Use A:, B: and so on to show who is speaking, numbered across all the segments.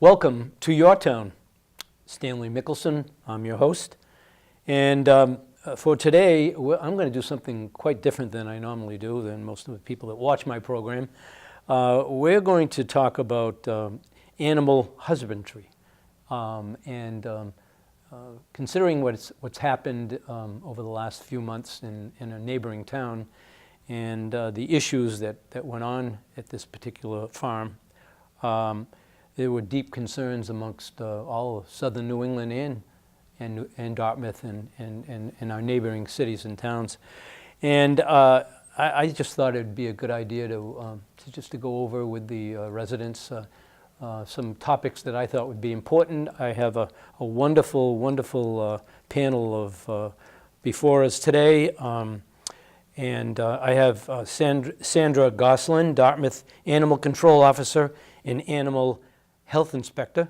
A: Welcome to your town. Stanley Mickelson, I'm your host. And for today, I'm going to do something quite different than I normally do, than most of the people that watch my program. We're going to talk about animal husbandry. Considering what's happened over the last few months in a neighboring town and the issues that went on at this particular farm, there were deep concerns amongst all of southern New England and Dartmouth and our neighboring cities and towns. And I just thought it'd be a good idea to go over with the residents some topics that I thought would be important. I have a wonderful panel of before us today. And I have Sandra Gosselin, Dartmouth Animal Control Officer and Animal Health Inspector;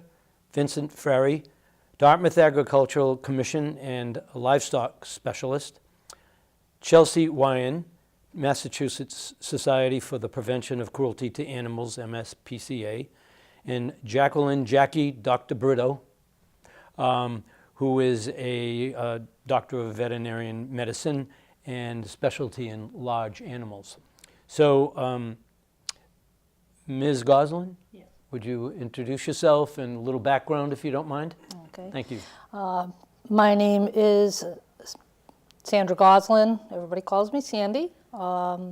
A: Vincent Frary, Dartmouth Agricultural Commission and Livestock Specialist; Chelsea Wyan, Massachusetts Society for the Prevention of Cruelty to Animals, MSPCA; and Jackie Dr. Brito, who is a doctor of veterinary medicine and specialty in large animals. So, Ms. Gosselin? Yes. Would you introduce yourself and a little background, if you don't mind?
B: Okay.
A: Thank you.
B: My name is Sandra Gosselin. Everybody calls me Sandy. I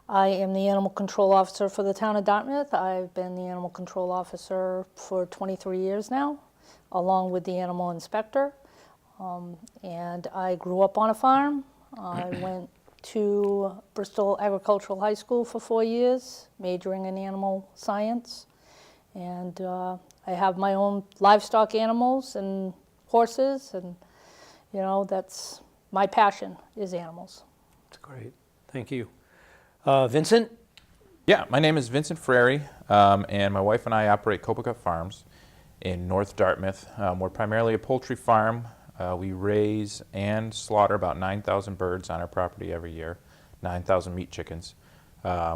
B: am the Animal Control Officer for the town of Dartmouth. I've been the Animal Control Officer for 23 years now, along with the Animal Inspector. And I grew up on a farm. I went to Bristol Agricultural High School for 4 years, majoring in animal science. And I have my own livestock animals and horses, and that's my passion, is animals.
A: That's great. Thank you. Vincent?
C: Yeah, my name is Vincent Frary, and my wife and I operate Copacut Farms in North Dartmouth. We're primarily a poultry farm. We raise and slaughter about 9,000 birds on our property every year, 9,000 meat chickens.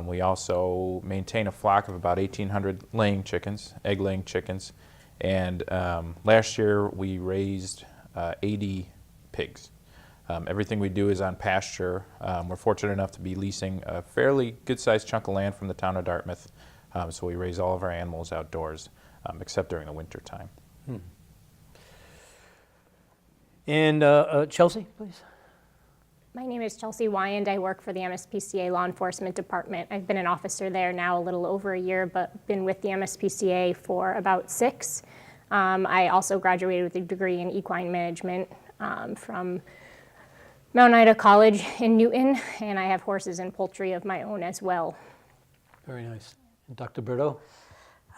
C: We also maintain a flock of about 1,800 laying chickens, egg-laying chickens, and last year we raised 80 pigs. Everything we do is on pasture. We're fortunate enough to be leasing a fairly good-sized chunk of land from the town of Dartmouth, so we raise all of our animals outdoors, except during the winter time.
A: And Chelsea, please.
D: My name is Chelsea Wyand. I work for the MSPCA Law Enforcement Department. I've been an officer there now a little over a year, but been with the MSPCA for about 6. I also graduated with a degree in equine management from Mount Ida College in Newton, and I have horses and poultry of my own as well.
A: Very nice. And Dr. Brito?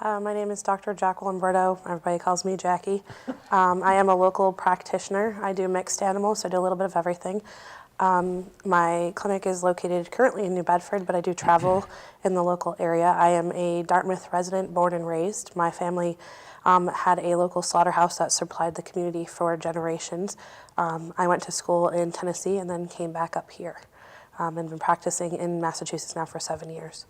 E: My name is Dr. Jacqueline Brito. Everybody calls me Jackie. I am a local practitioner. I do mixed animals, so I do a little bit of everything. My clinic is located currently in New Bedford, but I do travel in the local area. I am a Dartmouth resident, born and raised. My family had a local slaughterhouse that supplied the community for generations. I went to school in Tennessee and then came back up here and been practicing in Massachusetts now for 7 years.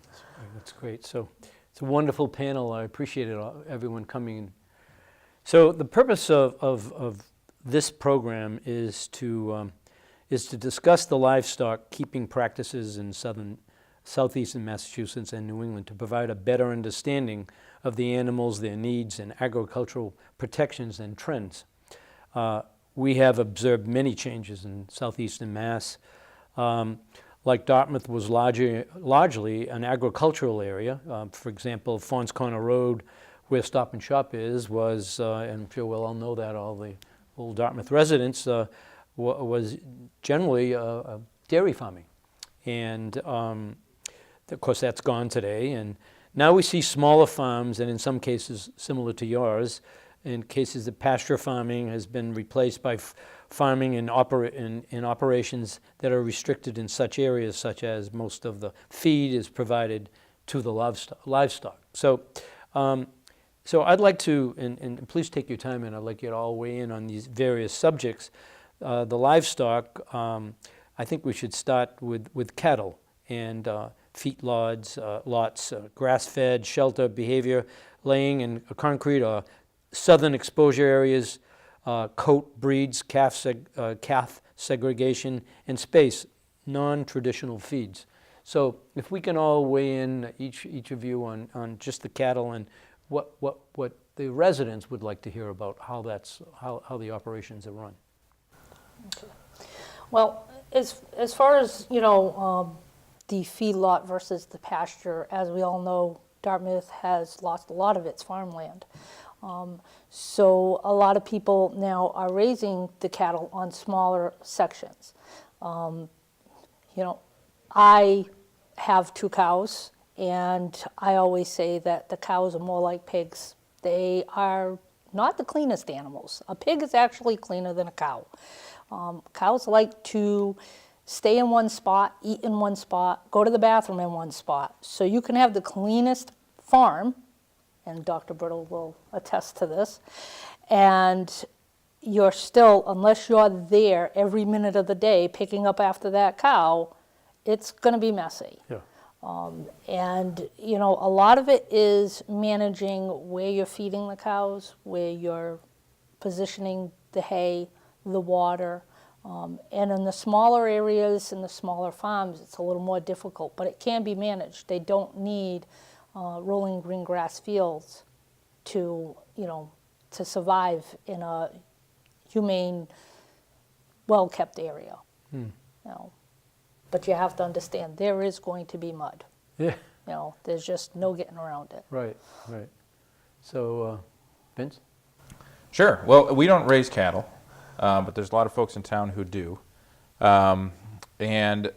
A: That's great. So it's a wonderful panel. I appreciate it, everyone coming in. So the purpose of this program is to discuss the livestock keeping practices in southeastern Massachusetts and New England to provide a better understanding of the animals, their needs, and agricultural protections and trends. We have observed many changes in southeastern Mass. Like Dartmouth was largely an agricultural area. For example, Fawns Corner Road, where Stop and Shop is, was, and I'm sure we'll all know that, all the old Dartmouth residents, was generally dairy farming. And of course that's gone today. And now we see smaller farms, and in some cases similar to yours, in cases that pasture farming has been replaced by farming in operations that are restricted in such areas, such as most of the feed is provided to the livestock. So I'd like to, and please take your time, and I'd like you to all weigh in on these various subjects. The livestock, I think we should start with cattle. And lots, grass-fed, shelter, behavior, laying in concrete or southern exposure areas, coat breeds, calf segregation, and space, non-traditional feeds. So if we can all weigh in, each of you, on just the cattle and what the residents would like to hear about how the operations are run.
B: Okay. Well, as far as, the feedlot versus the pasture, as we all know, Dartmouth has lost a lot of its farmland. So a lot of people now are raising the cattle on smaller sections. I have 2 cows, and I always say that the cows are more like pigs. They are not the cleanest animals. A pig is actually cleaner than a cow. Cows like to stay in one spot, eat in one spot, go to the bathroom in one spot. So you can have the cleanest farm, and Dr. Brittle will attest to this, and you're still, unless you're there every minute of the day picking up after that cow, it's going to be messy.
A: Yeah.
B: And, a lot of it is managing where you're feeding the cows, where you're positioning the hay, the water. And in the smaller areas, in the smaller farms, it's a little more difficult, but it can be managed. They don't need rolling green grass fields to survive in a humane, well-kept area. But you have to understand, there is going to be mud.
A: Yeah.
B: There's just no getting around it.
A: Right. So, Vince?
C: Sure. Well, we don't raise cattle, but there's a lot of folks in town who do. And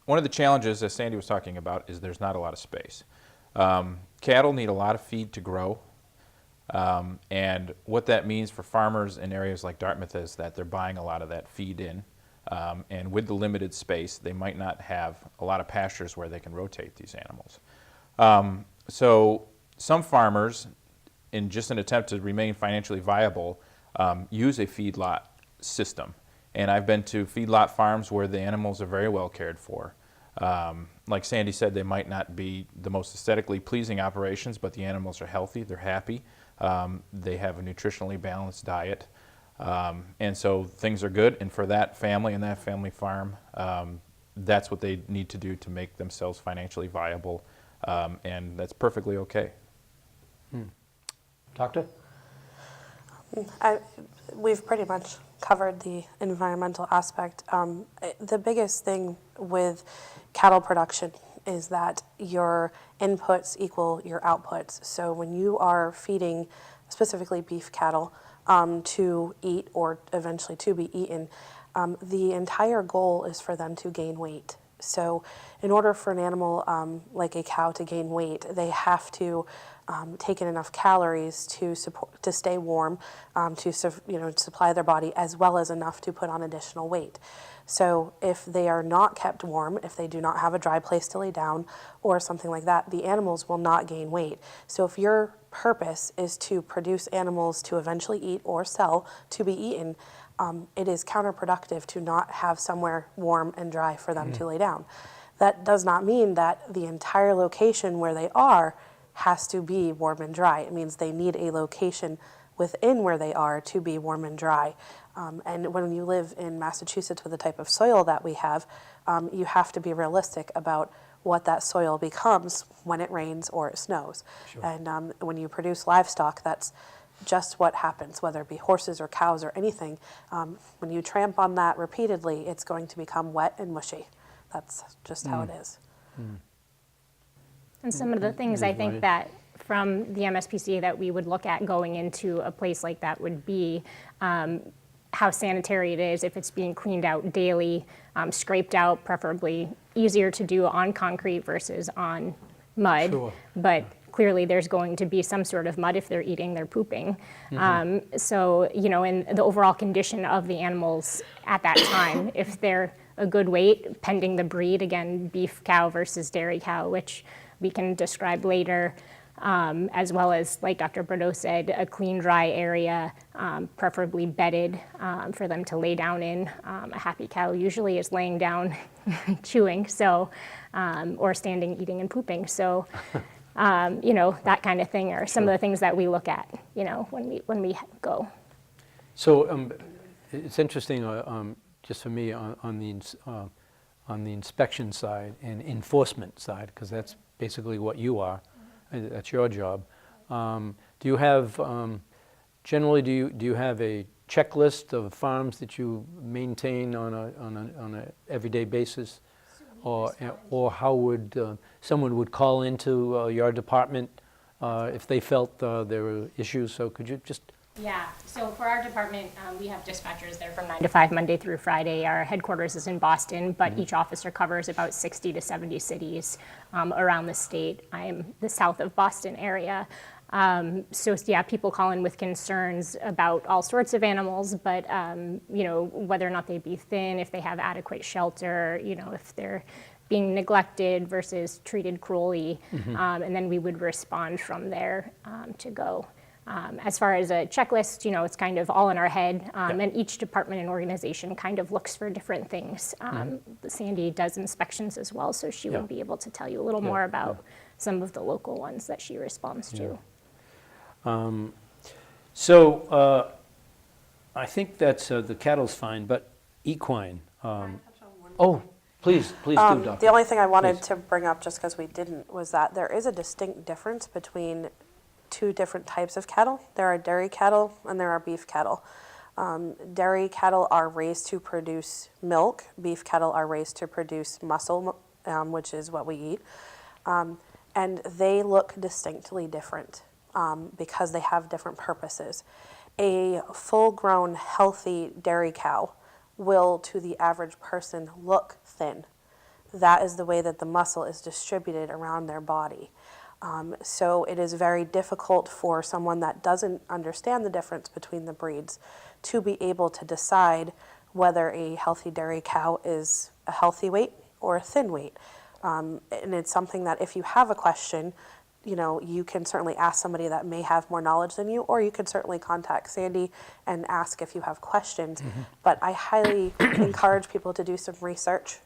C: one of the challenges, as Sandy was talking about, is there's not a lot of space. Cattle need a lot of feed to grow. And what that means for farmers in areas like Dartmouth is that they're buying a lot of that feed in. And with the limited space, they might not have a lot of pastures where they can rotate these animals. So some farmers, in just an attempt to remain financially viable, use a feedlot system. And I've been to feedlot farms where the animals are very well cared for. Like Sandy said, they might not be the most aesthetically pleasing operations, but the animals are healthy, they're happy, they have a nutritionally balanced diet. And so things are good, and for that family and that family farm, that's what they need to do to make themselves financially viable, and that's perfectly okay.
A: Doctor?
E: We've pretty much covered the environmental aspect. The biggest thing with cattle production is that your inputs equal your outputs. So when you are feeding specifically beef cattle to eat or eventually to be eaten, the entire goal is for them to gain weight. So in order for an animal like a cow to gain weight, they have to take in enough calories to stay warm, to supply their body, as well as enough to put on additional weight. So if they are not kept warm, if they do not have a dry place to lay down or something like that, the animals will not gain weight. So if your purpose is to produce animals to eventually eat or sell to be eaten, it is counterproductive to not have somewhere warm and dry for them to lay down. That does not mean that the entire location where they are has to be warm and dry. It means they need a location within where they are to be warm and dry. And when you live in Massachusetts with the type of soil that we have, you have to be realistic about what that soil becomes when it rains or it snows. Sure. And when you produce livestock, that's just what happens, whether it be horses or cows or anything. When you tramp on that repeatedly, it's going to become wet and mushy. That's just how it is.
D: And some of the things I think that from the MSPCA that we would look at going into a place like that would be how sanitary it is, if it's being cleaned out daily, scraped out, preferably easier to do on concrete versus on mud.
A: Sure.
D: But clearly there's going to be some sort of mud if they're eating, they're pooping. So, and the overall condition of the animals at that time, if they're a good weight, pending the breed, again, beef cow versus dairy cow, which we can describe later, as well as, like Dr. Bordeaux said, a clean, dry area, preferably bedded for them to lay down in. A happy cow usually is laying down chewing, so, or standing, eating, and pooping. So, that kind of thing are some of the things that we look at, when we go.
A: So it's interesting, just for me, on the inspection side and enforcement side, because that's basically what you are. That's your job. Do you have, generally, do you have a checklist of farms that you maintain on a everyday basis, or how would someone would call into your department if they felt there were issues? So could you just?
D: Yeah, so for our department, we have dispatchers there from 9 to 5, Monday through Friday. Our headquarters is in Boston, but each officer covers about 60 to 70 cities around the state. I am the south of Boston area. So yeah, people call in with concerns about all sorts of animals, but whether or not they be thin, if they have adequate shelter, if they're being neglected versus treated cruelly, and then we would respond from there to go. As far as a checklist, it's kind of all in our head, and each department and organization kind of looks for different things. Sandy does inspections as well, so she would be able to tell you a little more about some of the local ones that she responds to.
A: So I think that's the cattle's fine, but equine. Oh, please do, Doctor.
E: The only thing I wanted
A: Please.
E: to bring up, just because we didn't, was that there is a distinct difference between two different types of cattle. There are dairy cattle and there are beef cattle. Dairy cattle are raised to produce milk. Beef cattle are raised to produce muscle, which is what we eat. And they look distinctly different because they have different purposes. A full-grown, healthy dairy cow will, to the average person, look thin. That is the way that the muscle is distributed around their body. So it is very difficult for someone that doesn't understand the difference between the breeds to be able to decide whether a healthy dairy cow is a healthy weight or a thin weight. And it's something that if you have a question, you can certainly ask somebody that may have more knowledge than you, or you can certainly contact Sandy and ask if you have questions. But I highly encourage people to do some research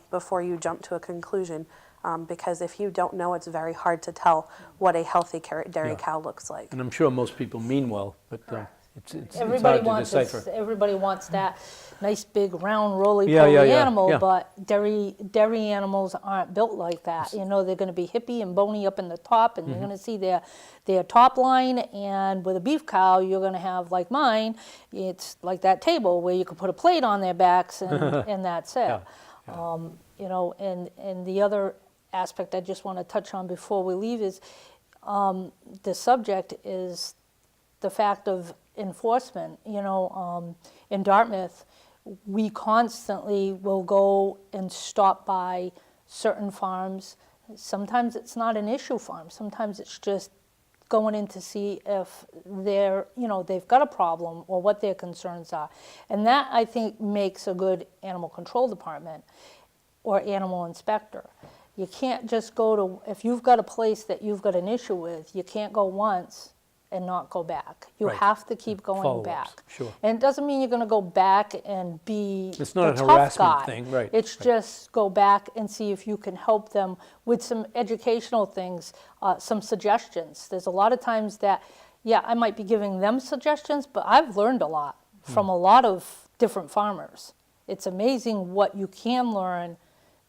E: before you jump to a conclusion. Because if you don't know, it's very hard to tell what a healthy dairy cow looks like.
A: And I'm sure most people mean well, but it's
B: Everybody
A: hard to decipher.
B: everybody wants that nice big round roly-poly
A: Yeah.
B: animal, but dairy animals aren't built like that. They're going to be hippie and bony up in the top, and you're going to see their top line. And with a beef cow, you're going to have, like mine, it's like that table where you can put a plate on their backs and that's it. And the other aspect I just want to touch on before we leave is the subject is the fact of enforcement. In Dartmouth, we constantly will go and stop by certain farms. Sometimes it's not an issue farm. Sometimes it's just going in to see if they've got a problem or what their concerns are. And that, I think, makes a good animal control department or animal inspector. You can't just go to, if you've got a place that you've got an issue with, you can't go once and not go back. You
A: Right.
B: have to keep going
A: Follow-ups,
B: back.
A: sure.
B: And it doesn't mean you're going to go back and be
A: It's not
B: the
A: a
B: tough
A: harassment
B: guy.
A: thing, right,
B: It's
A: right.
B: just go back and see if you can help them with some educational things, some suggestions. There's a lot of times that, I might be giving them suggestions, but I've learned a lot from a lot of different farmers. It's amazing what you can learn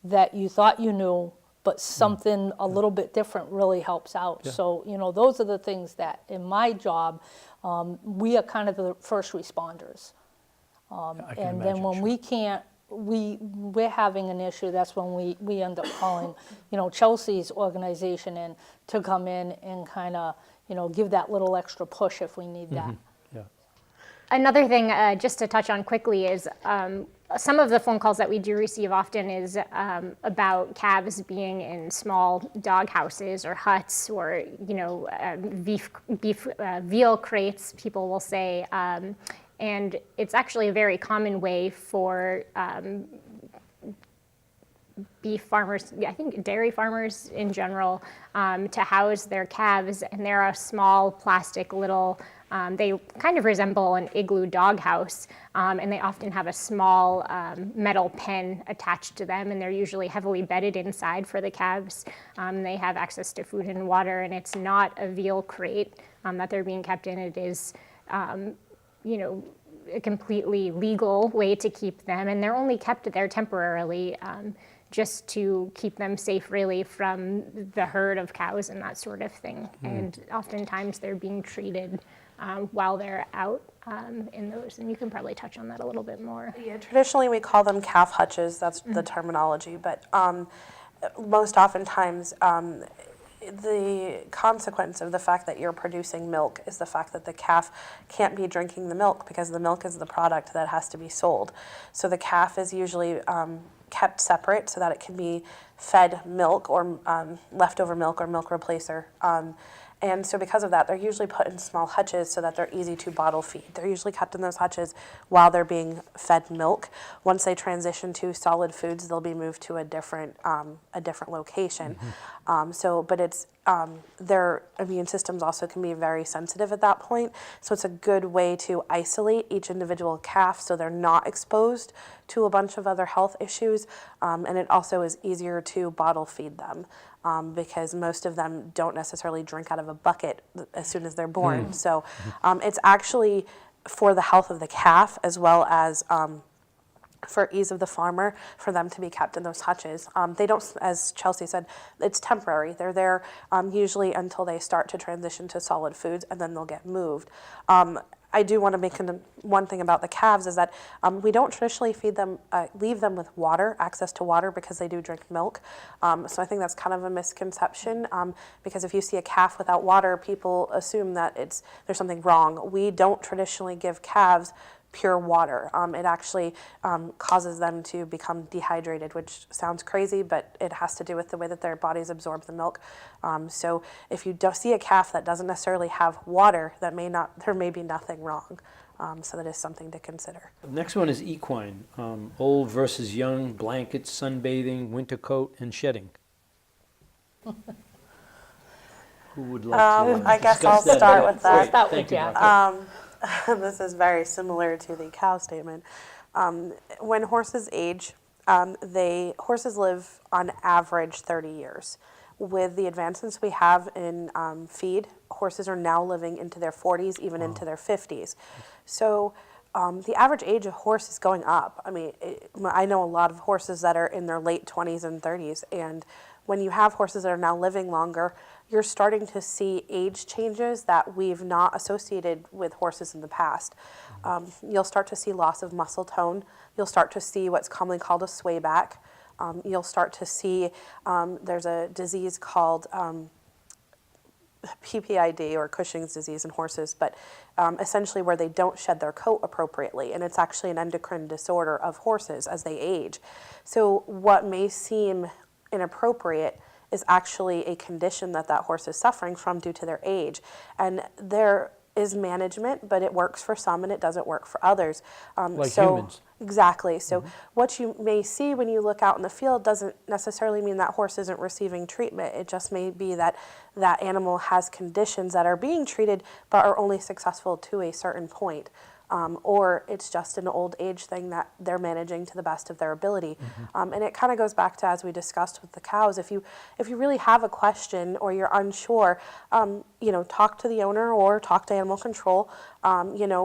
B: that you thought you knew, but something a little bit different really helps out.
A: Yeah.
B: So, those are the things that in my job, we are kind of the first responders.
A: I can
B: And then
A: imagine,
B: when
A: sure.
B: we can't, we're having an issue, that's when we end up calling, Chelsea's organization in to come in and kind of, give that little extra push if we need that.
A: Yeah.
D: Another thing, just to touch on quickly, is some of the phone calls that we do receive often is about calves being in small dog houses or huts, or veal crates, people will say, and it's actually a very common way for beef farmers, I think dairy farmers in general, to house their calves, and they're a small plastic little, they kind of resemble an igloo doghouse, and they often have a small metal pen attached to them, and they're usually heavily bedded inside for the calves. They have access to food and water, and it's not a veal crate that they're being kept in. It is, you know, a completely legal way to keep them, and they're only kept there temporarily, just to keep them safe really from the herd of cows and that sort of thing. And oftentimes they're being treated while they're out in those, and you can probably touch on that a little bit more.
E: Yeah, traditionally we call them calf hutches, that's the terminology, but most oftentimes the consequence of the fact that you're producing milk is the fact that the calf can't be drinking the milk, because the milk is the product that has to be sold. So the calf is usually kept separate so that it can be fed milk or leftover milk or milk replacer. And so because of that, they're usually put in small hutches so that they're easy to bottle feed. They're usually kept in those hutches while they're being fed milk. Once they transition to solid foods, they'll be moved to a different location. But it's their immune systems also can be very sensitive at that point. So it's a good way to isolate each individual calf so they're not exposed to a bunch of other health issues. And it also is easier to bottle feed them. Because most of them don't necessarily drink out of a bucket as soon as they're born. So it's actually for the health of the calf as well as for ease of the farmer for them to be kept in those hutches. They don't, as Chelsea said, it's temporary. They're there usually until they start to transition to solid foods, and then they'll get moved. I do want to make one thing about the calves is that we don't traditionally feed them, leave them with water, access to water, because they do drink milk. So I think that's kind of a misconception, because if you see a calf without water, people assume that there's something wrong. We don't traditionally give calves pure water. It actually causes them to become dehydrated, which sounds crazy, but it has to do with the way that their bodies absorb the milk. So if you see a calf that doesn't necessarily have water, there may be nothing wrong. So that is something to consider.
A: The next one is equine, old versus young, blankets, sunbathing, winter coat, and shedding. Who would like to
E: I guess I'll
A: discuss that?
E: start with that.
A: Great,
B: Start with
A: thank you,
B: Jack.
A: Martha.
E: This is very similar to the cow statement. When horses age, horses live on average 30 years. With the advancements we have in feed, horses are now living into their 40s, even into their 50s. So the average age of horse is going up. I mean, I know a lot of horses that are in their late 20s and 30s, and when you have horses that are now living longer, you're starting to see age changes that we've not associated with horses in the past. You'll start to see loss of muscle tone. You'll start to see what's commonly called a sway back. You'll start to see, there's a disease called PPID, or Cushing's disease in horses, but essentially where they don't shed their coat appropriately, and it's actually an endocrine disorder of horses as they age. So what may seem inappropriate is actually a condition that horse is suffering from due to their age. And there is management, but it works for some and it doesn't work for others.
A: Like humans.
E: Exactly. So what you may see when you look out in the field doesn't necessarily mean that horse isn't receiving treatment. It just may be that that animal has conditions that are being treated but are only successful to a certain point. Or it's just an old age thing that they're managing to the best of their ability. And it kind of goes back to, as we discussed with the cows, if you really have a question or you're unsure, talk to the owner or talk to animal control,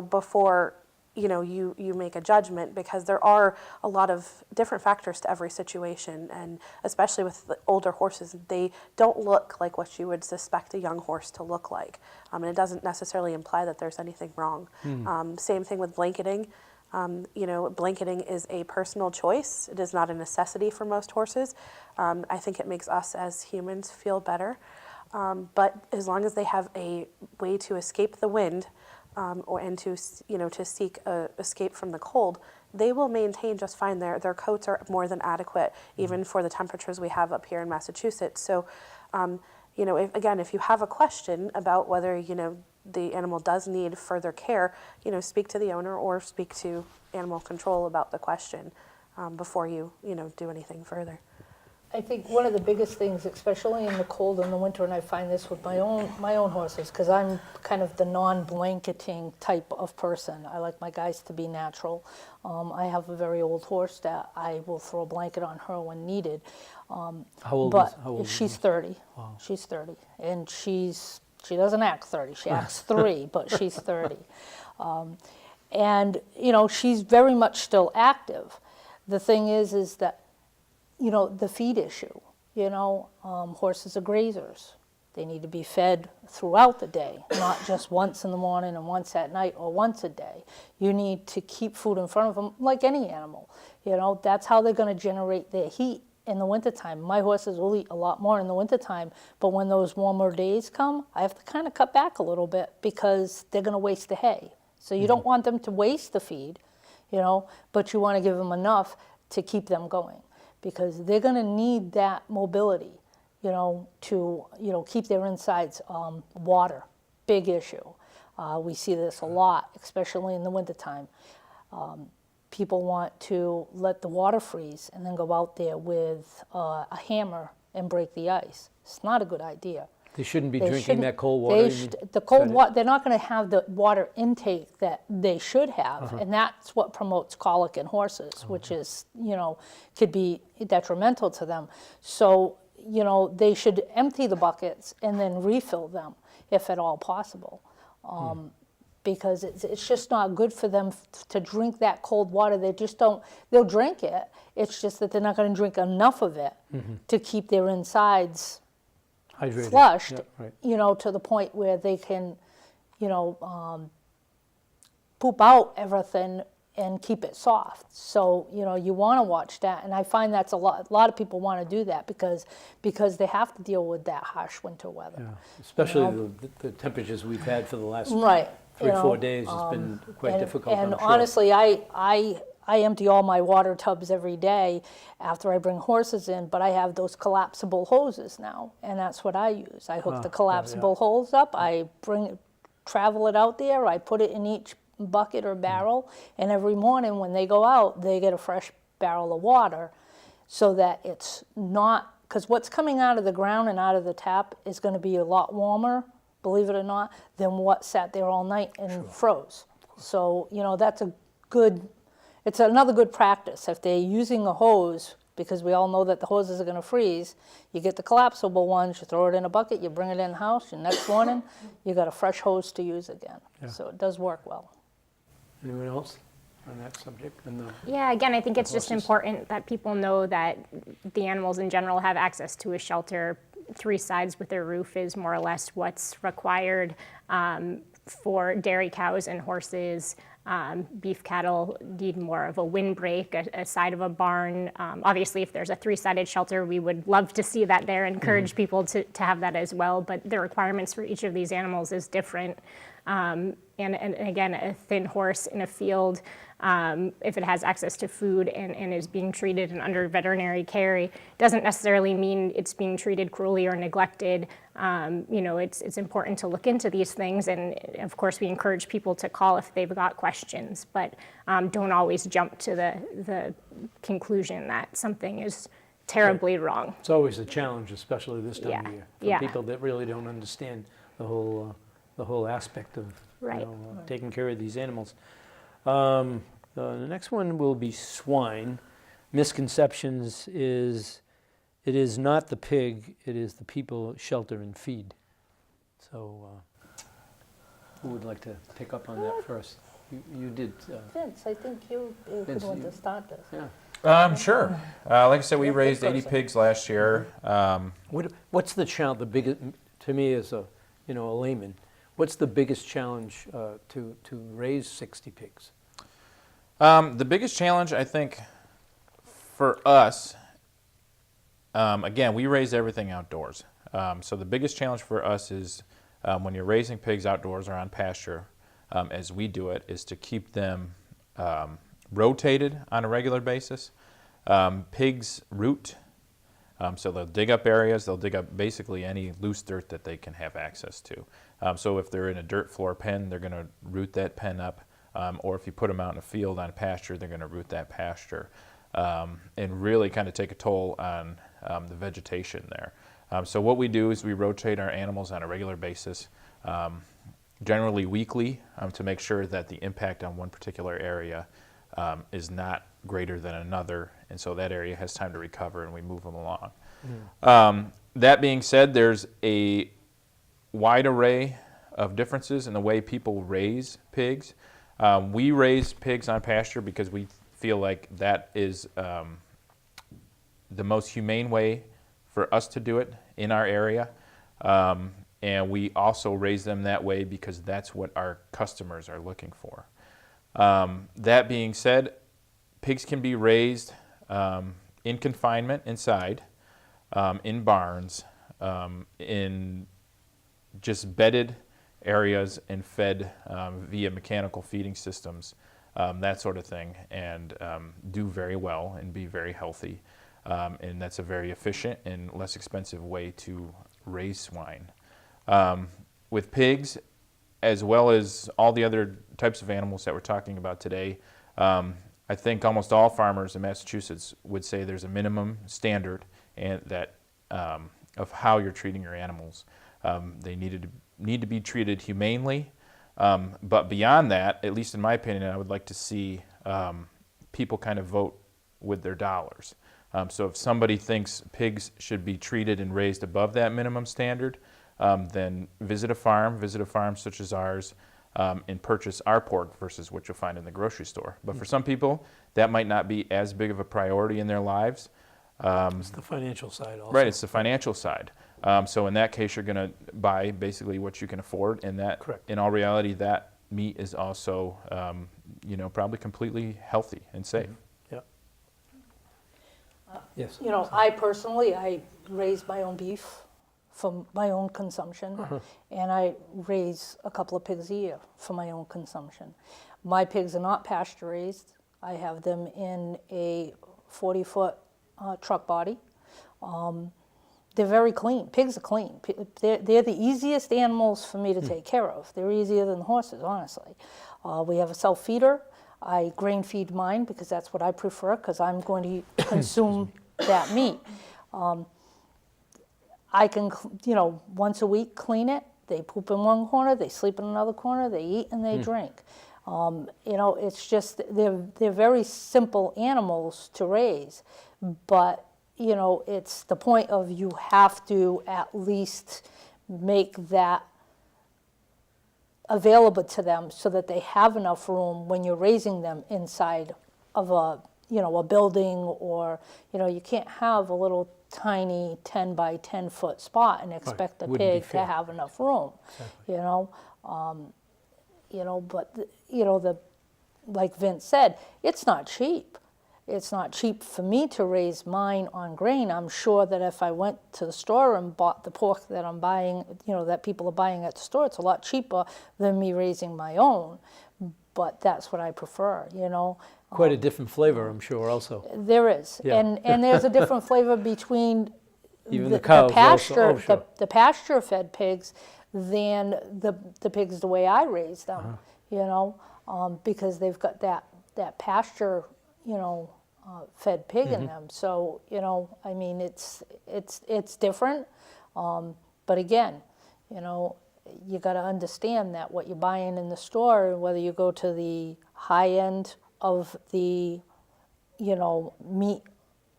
E: before you make a judgment, because there are a lot of different factors to every situation, and especially with the older horses, they don't look like what you would suspect a young horse to look like. And it doesn't necessarily imply that there's anything wrong. Same thing with blanketing. Blanketing is a personal choice. It is not a necessity for most horses. I think it makes us as humans feel better. But as long as they have a way to escape the wind, to seek escape from the cold, they will maintain just fine. Their coats are more than adequate, even for the temperatures we have up here in Massachusetts. So, if you have a question about whether the animal does need further care, speak to the owner or speak to animal control about the question before you do anything further.
B: I think one of the biggest things, especially in the cold and the winter, and I find this with my own horses, because I'm kind of the non-blanketing type of person. I like my guys to be natural. I have a very old horse that I will throw a blanket on her when needed.
A: How old
B: But
A: is
B: she's 30.
A: Wow.
B: She's 30, and she doesn't act 30. She acts 3, but she's 30. And you know, she's very much still active. The thing is that, you know, the feed issue. You know, horses are grazers. They need to be fed throughout the day, not just once in the morning and once at night or once a day. You need to keep food in front of them like any animal. You know, that's how they're going to generate their heat in the wintertime. My horses will eat a lot more in the wintertime, but when those warmer days come, I have to kind of cut back a little bit because they're going to waste the hay. So you don't want them to waste the feed, you know, but you want to give them enough to keep them going, because they're going to need that mobility, you know, to, you know, keep their insides. Water, big issue. We see this a lot, especially in the wintertime. People want to let the water freeze and then go out there with a hammer and break the ice. It's not a good idea.
A: They shouldn't be
B: They
A: drinking
B: shouldn't-
A: that cold water?
B: The cold water, they're not going to have the water intake that they should have,
A: Uh-huh.
B: and that's what promotes colic in horses, which is, you know, could be detrimental to them. So, you know, they should empty the buckets and then refill them, if at all possible. Because it's just not good for them to drink that cold water. They just don't, they'll drink it. It's just that they're not going to drink enough of it to keep their insides
A: Hydrated.
B: flushed,
A: Yeah, right.
B: you know, to the point where they can, you know, poop out everything and keep it soft. So, you know, you want to watch that. And I find that's a lot of people want to do that because they have to deal with that harsh winter weather.
A: Yeah, especially
B: know?
A: the temperatures we've had for the last
B: Right.
A: 3
B: you
A: or 4
B: know,
A: days has been quite difficult,
B: And
A: I'm sure.
B: honestly, I empty all my water tubs every day after I bring horses in, but I have those collapsible hoses now, and that's what I use. I hook the collapsible hose up, I travel it out there, I put it in each bucket or barrel, and every morning when they go out, they get a fresh barrel of water, so that it's not, because what's coming out of the ground and out of the tap is going to be a lot warmer, believe it or not, than what sat there all night and froze. So, you know, it's another good practice. If they're using a hose, because we all know that the hoses are going to freeze, you get the collapsible ones, you throw it in a bucket, you bring it in the house, and next morning, you got a fresh hose to use again.
A: Yeah.
B: So it does work well.
A: Anyone else on that subject?
D: Yeah, again, I think it's just
A: horses.
D: important that people know that the animals in general have access to a shelter. 3 sides with their roof is more or less what's required for dairy cows and horses. Beef cattle need more of a windbreak, a side of a barn. Obviously, if there's a 3-sided shelter, we would love to see that there, encourage people to have that as well, but the requirements for each of these animals is different. And again, a thin horse in a field, if it has access to food and is being treated and under veterinary care, doesn't necessarily mean it's being treated cruelly or neglected. You know, it's important to look into these things, and of course we encourage people to call if they've got questions, but don't always jump to the conclusion that something is terribly wrong.
A: It's always a challenge, especially this time of
D: Yeah,
A: year, for
D: yeah.
A: people that really don't understand the whole aspect of
D: Right.
A: taking care of these animals. The next one will be swine. Misconceptions is it is not the pig, it is the people shelter and feed. So who would like to pick up on that first? You did.
B: Vince, I think you
A: Vince,
B: could want
A: you-
B: to start this.
A: Yeah.
C: Sure. Like I said, we
B: Yeah,
C: raised
B: good
C: 80
B: person.
C: pigs last year.
A: What's the challenge? The biggest, to me as a layman, what's the biggest challenge to raise 60 pigs?
C: The biggest challenge, I think, for us, again, we raise everything outdoors. So the biggest challenge for us is when you're raising pigs outdoors or on pasture, as we do it, is to keep them rotated on a regular basis. Pigs root, so they'll dig up areas, they'll dig up basically any loose dirt that they can have access to. So if they're in a dirt floor pen, they're going to root that pen up. Or if you put them out in a field on pasture, they're going to root that pasture and really kind of take a toll on the vegetation there. So what we do is we rotate our animals on a regular basis, generally weekly, to make sure that the impact on one particular area is not greater than another, and so that area has time to recover and we move them along. That being said, there's a wide array of differences in the way people raise pigs. We raise pigs on pasture because we feel like that is the most humane way for us to do it in our area. And we also raise them that way because that's what our customers are looking for. That being said, pigs can be raised in confinement inside, in barns, in just bedded areas and fed via mechanical feeding systems, that sort of thing, and do very well and be very healthy. And that's a very efficient and less expensive way to raise swine. With pigs, as well as all the other types of animals that we're talking about today, I think almost all farmers in Massachusetts would say there's a minimum standard and that of how you're treating your animals. They need to be treated humanely, but beyond that, at least in my opinion, I would like to see people kind of vote with their dollars. So if somebody thinks pigs should be treated and raised above that minimum standard, then visit a farm such as ours, and purchase our pork versus what you'll find in the grocery store. But for some people, that might not be as big of a priority in their lives.
A: It's the financial side also.
C: Right, it's the financial side. So in that case, you're going to buy basically what you can afford, and that,
A: Correct.
C: in all reality, that meat is also, probably completely healthy and safe.
A: Yeah. Yes.
B: You know, I personally, I raise my own beef for my own consumption, and I raise a couple of pigs a year for my own consumption. My pigs are not pasture raised. I have them in a 40-foot truck body. They're very clean. Pigs are clean. They're the easiest animals for me to take care of. They're easier than horses, honestly. We have a self-feeder. I grain feed mine because that's what I prefer, because I'm going to consume that meat. I can, once a week clean it. They poop in one corner, they sleep in another corner, they eat and they drink. It's just, they're very simple animals to raise, but it's the point of you have to at least make that available to them so that they have enough room when you're raising them inside of a building, or, you can't have a little tiny 10 by 10 foot spot and expect a
A: Wouldn't be
B: pig to
A: fair.
B: have enough room, like Vince said, it's not cheap. It's not cheap for me to raise mine on grain. I'm sure that if I went to the store and bought the pork that I'm buying, that people are buying at the store, it's a lot cheaper than me raising my own. But that's what I prefer,
A: Quite a different flavor, I'm sure, also.
B: There is,
A: Yeah.
B: and there's a different flavor between
A: Even the cows
B: pasture,
A: also. Oh, sure.
B: the pasture-fed pigs than the pigs the way I raise them, because they've got that pasture, fed pig in them. So it's different, but again, you got to understand that what you're buying in the store, whether you go to the high end of the meat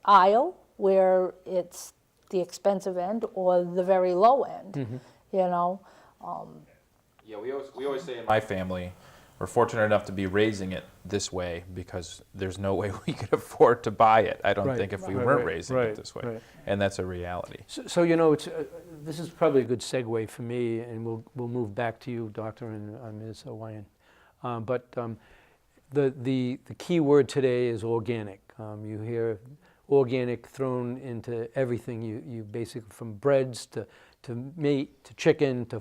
B: aisle where it's the expensive end, or the very low end,
C: Yeah, we always say in my family, we're fortunate enough to be raising it this way because there's no way we could afford to buy it, I don't
A: Right.
C: think, if we
A: Right,
C: weren't
A: right,
C: raising
A: right,
C: it this way.
A: right.
C: And that's a reality.
A: So it's this is probably a good segue for me, and we'll move back to you, Doctor, and Ms. Wyan. But the key word today is organic. You hear organic thrown into everything. You basically, from breads to meat to chicken to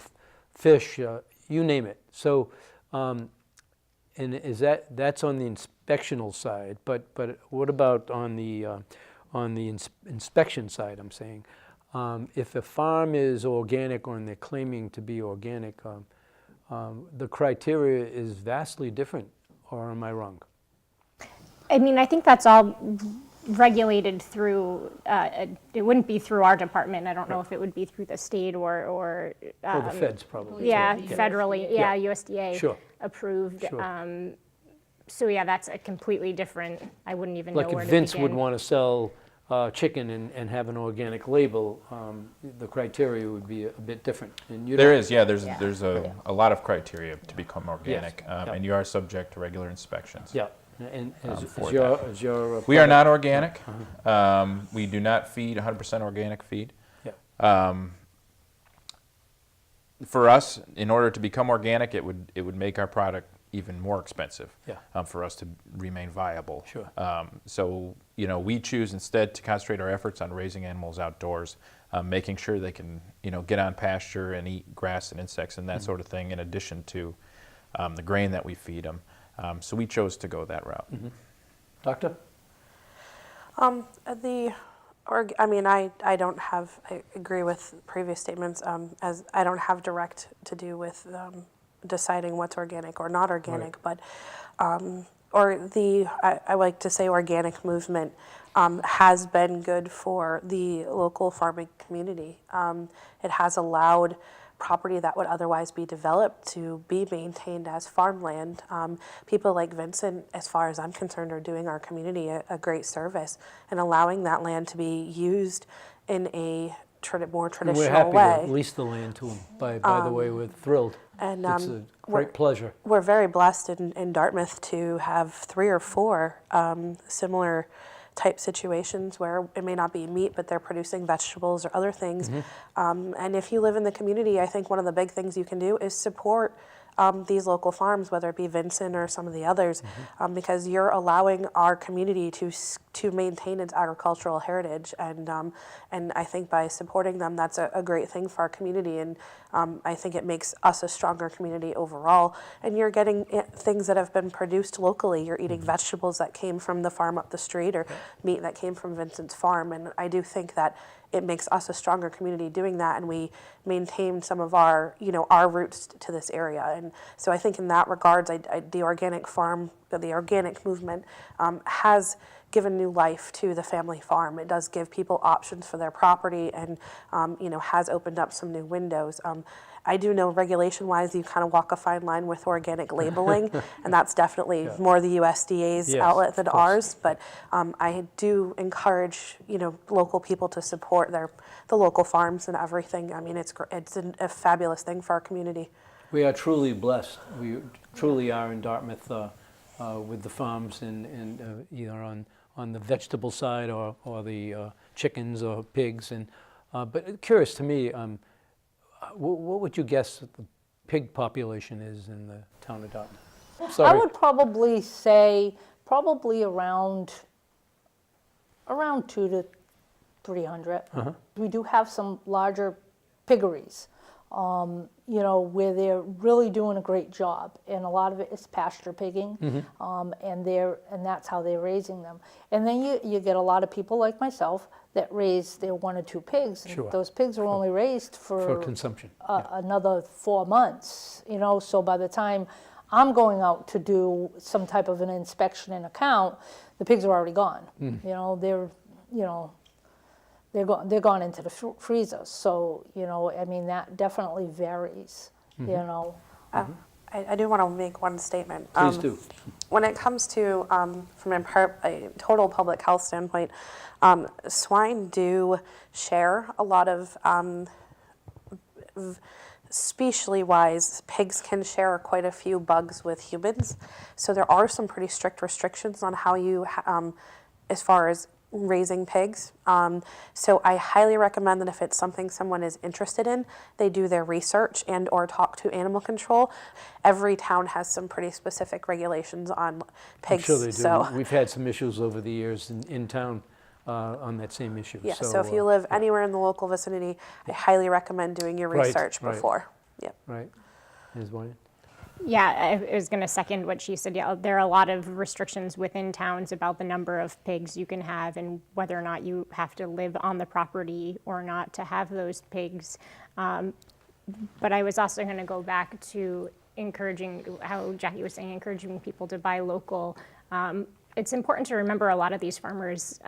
A: fish, you name it. So, and is that's on the inspectional side? But what about on the inspection side? I'm saying, if a farm is organic, or they're claiming to be organic, the criteria is vastly different. Or am I wrong?
D: I mean, I think that's all regulated through, it wouldn't be through our department. I don't know if it would be through the state or
A: Or the feds probably.
D: yeah,
A: too.
D: federally, yeah, USDA
A: Sure.
D: approved.
A: Sure.
D: So yeah, that's a completely different, I wouldn't even know
A: Like
D: where
A: if
D: to
A: Vince would
D: begin.
A: want to sell chicken and have an organic label, the criteria would be a bit different. And you
C: There
A: don't-
C: is, yeah, there's a lot of criteria to become organic,
A: Yep.
C: and you are subject to regular inspections.
A: Yeah, and
C: for
A: is your
C: We are
A: product-
C: not organic. We do not feed 100% organic feed.
A: Yeah.
C: For us, in order to become organic, it would make our product even more expensive.
A: Yeah.
C: For us to remain viable.
A: Sure.
C: So we choose instead to concentrate our efforts on raising animals outdoors, making sure they can get on pasture and eat grass and insects and that sort of thing, in addition to the grain that we feed them. So we chose to go that route.
A: Doctor?
E: I don't have, I agree with previous statements, as I don't have direct to do with deciding what's organic or not organic, but, I like to say organic movement has been good for the local farming community. It has allowed property that would otherwise be developed to be maintained as farmland. People like Vincent, as far as I'm concerned, are doing our community a great service and allowing that land to be used in a more
A: And
E: traditional
A: we're happy
E: way.
A: to lease the land to him. By the way, we're thrilled.
E: and,
A: It's a
E: we're-
A: great pleasure.
E: We're very blessed in Dartmouth to have 3 or 4 similar type situations where it may not be meat, but they're producing vegetables or other things. And if you live in the community, I think one of the big things you can do is support these local farms, whether it be Vincent or some of the others, because you're allowing our community to maintain its agricultural heritage. And I think by supporting them, that's a great thing for our community. And I think it makes us a stronger community overall. And you're getting things that have been produced locally. You're eating vegetables that came from the farm up the street, or meat that came from Vincent's farm. And I do think that it makes us a stronger community doing that, and we maintain some of our, our roots to this area. And so I think in that regards, the organic farm, the organic movement has given new life to the family farm. It does give people options for their property, and has opened up some new windows. I do know regulation-wise, you kind of walk a fine line with organic labeling, and that's definitely more the USDA's
A: Yes,
E: outlet than
A: of course.
E: ours. But I do encourage, local people to support the local farms and everything. I mean, it's a fabulous thing for our community.
A: We are truly blessed. We truly are in Dartmouth with the farms and either on the vegetable side or the chickens or pigs. And but curious to me, what would you guess the pig population is in the town of Dartmouth?
B: I
A: Sorry.
B: would probably say around 200 to 300. We do have some larger piggeries, where they're really doing a great job, and a lot of it is pasture pigging, and that's how they're raising them. And then you get a lot of people like myself that raise their 1 or 2 pigs. And
A: Sure.
B: those pigs are only raised
A: For consumption.
B: another 4 months, so by the time I'm going out to do some type of an inspection and account, the pigs are already gone. They're gone into the freezer. So, that definitely varies,
E: I do want to make one statement.
A: Please do.
E: When it comes to, from a total public health standpoint, swine do share a lot of, specially-wise, pigs can share quite a few bugs with humans. So there are some pretty strict restrictions on how you, as far as raising pigs. So I highly recommend that if it's something someone is interested in, they do their research and or talk to animal control. Every town has some pretty specific regulations on pigs.
A: I'm sure they do.
E: So,
A: We've had some issues over the years in town on that same issue.
E: yeah, so if you live anywhere in the local vicinity, I highly recommend doing your
A: Right,
E: research
A: right.
E: before. Yep.
A: Right. Ms. Wyatt?
D: Yeah, I was going to second what she said. Yeah, there are a lot of restrictions within towns about the number of pigs you can have and whether or not you have to live on the property or not to have those pigs. But I was also going to go back to encouraging, how Jackie was saying, encouraging people to buy local. it's important to remember a lot of these farmers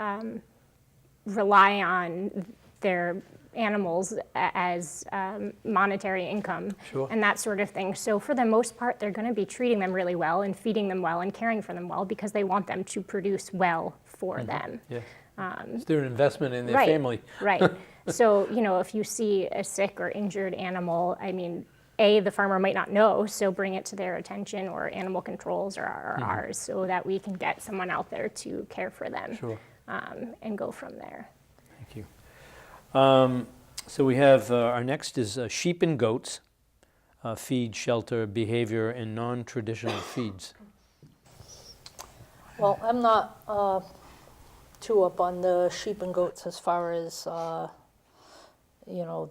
D: rely on their animals as monetary income and that sort of thing. So for the most part, they're going to be treating them really well and feeding them well and caring for them well because they want them to produce well for them.
A: Yeah. It's their investment in their
D: Right,
A: family.
D: right. So, if you see a sick or injured animal, I mean, the farmer might not know, so bring it to their attention, or animal controls or ours, so that we can get someone out there to care for them.
A: Sure.
D: And go from there.
A: Thank you. So we have, our next is sheep and goats, feed, shelter, behavior, and non-traditional feeds.
B: Well, I'm not too up on the sheep and goats as far as,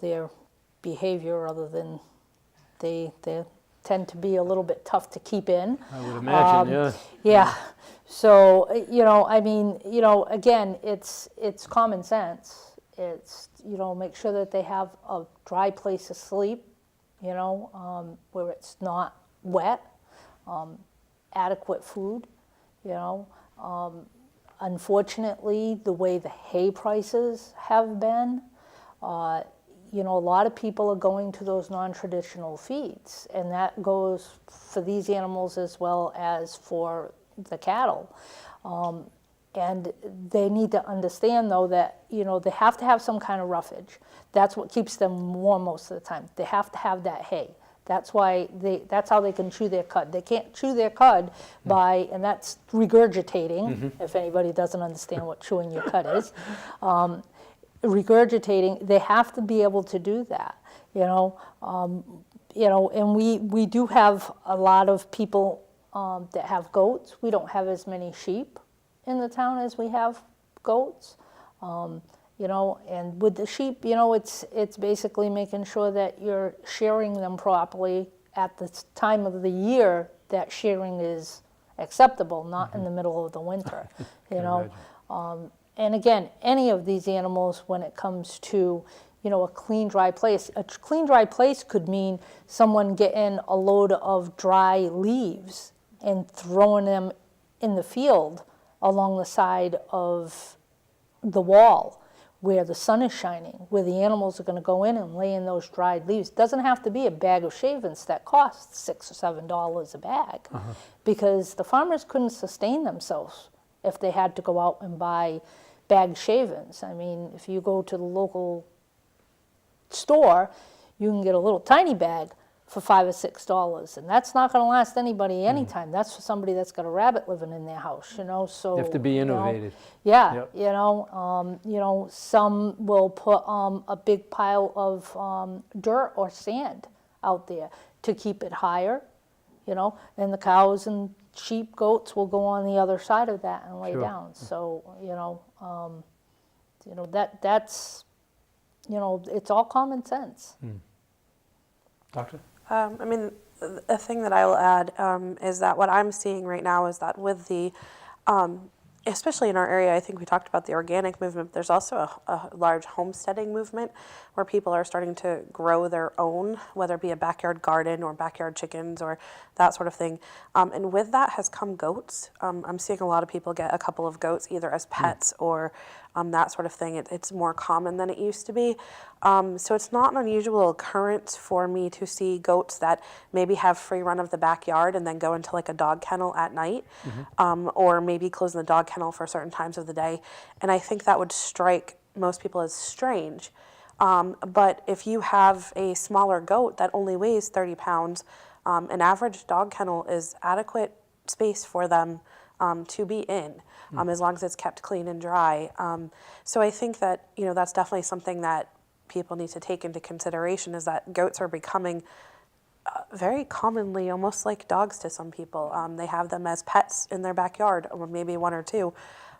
B: their behavior, other than they tend to be a little bit tough to keep in.
A: I would imagine, yeah.
B: Yeah. So, again, it's common sense. It's, make sure that they have a dry place to sleep, where it's not wet, adequate food, Unfortunately, the way the hay prices have been, a lot of people are going to those non-traditional feeds, and that goes for these animals as well as for the cattle. And they need to understand, though, that, they have to have some kind of roughage. That's what keeps them warm most of the time. They have to have that hay. That's why that's how they can chew their cud. They can't chew their cud by, and that's regurgitating, if anybody doesn't understand what chewing your cud is. Regurgitating, they have to be able to do that, and we do have a lot of people that have goats. We don't have as many sheep in the town as we have goats. And with the sheep, it's basically making sure that you're shearing them properly at the time of the year that shearing is acceptable, not in the middle of the winter, And again, any of these animals, when it comes to, a clean, dry place, a clean, dry place could mean someone getting a load of dry leaves and throwing them in the field along the side of the wall where the sun is shining, where the animals are going to go in and lay in those dried leaves. It doesn't have to be a bag of shavings that costs $6 or $7 a bag, because the farmers couldn't sustain themselves if they had to go out and buy bagged shavings. I mean, if you go to the local store, you can get a little tiny bag for $5 or $6, and that's not going to last anybody anytime. That's for somebody that's got a rabbit living in their house, So
A: You have to be innovative.
B: Yeah,
A: Yep.
B: Some will put a big pile of dirt or sand out there to keep it higher, and the cows and sheep, goats will go on the other side of that and lay
A: Sure.
B: down. So, that's, it's all common sense.
A: Doctor?
E: A thing that I will add is that what I'm seeing right now is that with the, especially in our area, I think we talked about the organic movement, but there's also a large homesteading movement where people are starting to grow their own, whether it be a backyard garden or backyard chickens or that sort of thing. And with that has come goats. I'm seeing a lot of people get a couple of goats either as pets or that sort of thing. It's more common than it used to be. So it's not an unusual occurrence for me to see goats that maybe have free run of the backyard and then go into like a dog kennel at night, or maybe close in the dog kennel for certain times of the day. And I think that would strike most people as strange. But if you have a smaller goat that only weighs 30 pounds, an average dog kennel is adequate space for them to be in, as long as it's kept clean and dry. So I think that, that's definitely something that people need to take into consideration, is that goats are becoming very commonly almost like dogs to some people. They have them as pets in their backyard, or maybe one or two.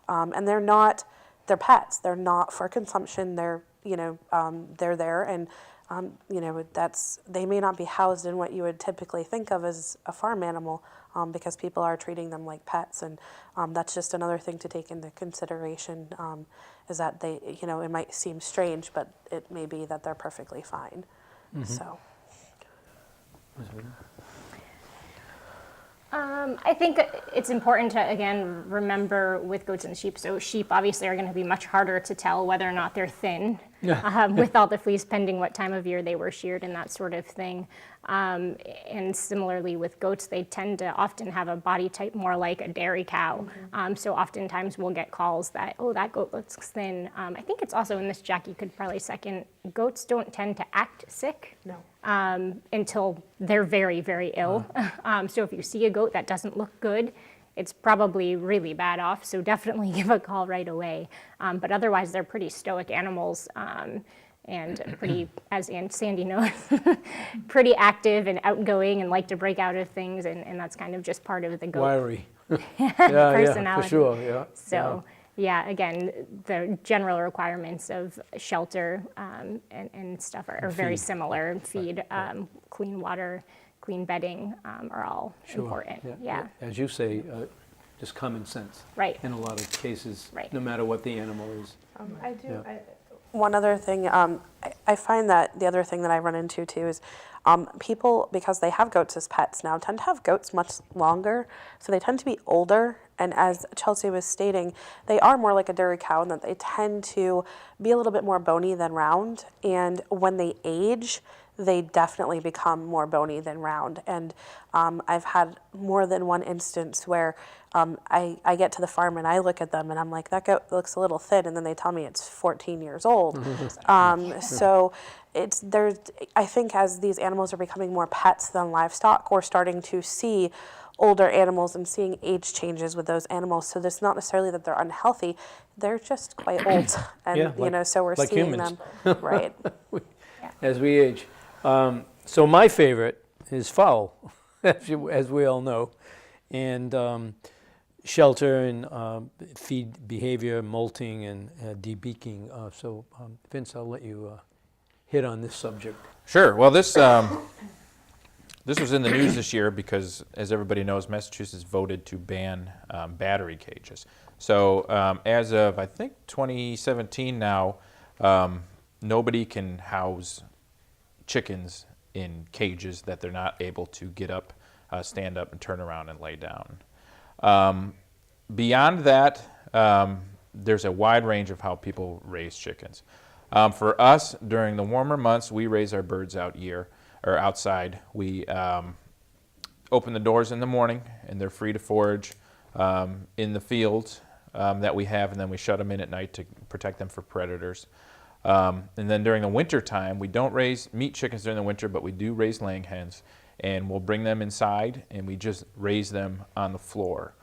E: And they're pets. They're not for consumption. They're, they're there, and they may not be housed in what you would typically think of as a farm animal, because people are treating them like pets, and that's just another thing to take into consideration, is that they, it might seem strange, but it may be that they're perfectly fine. So.
D: I think it's important to, again, remember with goats and sheep. So sheep obviously are going to be much harder to tell whether or not they're thin with all the fleece, pending what time of year they were sheared and that sort of thing. And similarly with goats, they tend to often have a body type more like a dairy cow. So oftentimes we'll get calls that, oh, that goat looks thin. I think it's also, and this Jackie could probably second, goats don't tend to act sick.
E: No.
D: Until they're very, very ill. So if you see a goat that doesn't look good, it's probably really bad off. So definitely give a call right away. But otherwise, they're pretty stoic animals and pretty, as Sandy knows, pretty active and outgoing and like to break out of things. And that's kind of just part of the goat
A: Wiry. Yeah,
D: personality.
A: for sure, yeah.
D: So. Yeah, again, the general requirements of shelter and stuff are very similar. Feed, clean water, clean bedding are all important. Yeah.
A: As you say, just common sense.
D: Right.
A: In a lot of cases,
D: Right.
A: no matter what the animal is.
E: I do.
A: Yeah.
E: One other thing, I find that the other thing that I run into too is people, because they have goats as pets now, tend to have goats much longer. So they tend to be older. And as Chelsea was stating, they are more like a dairy cow in that they tend to be a little bit more bony than round. And when they age, they definitely become more bony than round. And I've had more than one instance where I get to the farm and I look at them and I'm like, that goat looks a little thin. And then they tell me it's 14 years old. So I think as these animals are becoming more pets than livestock, we're starting to see older animals and seeing age changes with those animals. So it's not necessarily that they're unhealthy, they're just quite old. And,
A: Yeah,
E: so we're
A: like
E: seeing
A: humans.
E: them. Right.
A: As we age. So my favorite is fowl, as we all know. And shelter and feed behavior, molting and debeaking. So Vince, I'll let you hit on this subject.
C: Sure. Well, this was in the news this year because, as everybody knows, Massachusetts voted to ban battery cages. So as of, I think, 2017 now, nobody can house chickens in cages that they're not able to get up, stand up, and turn around and lay down. Beyond that, there's a wide range of how people raise chickens. For us, during the warmer months, we raise our birds outside. We open the doors in the morning, and they're free to forage in the fields that we have, and then we shut them in at night to protect them for predators. And then during the winter time, we don't raise meat chickens during the winter, but we do raise laying hens, and we'll bring them inside, and we just raise them on the floor.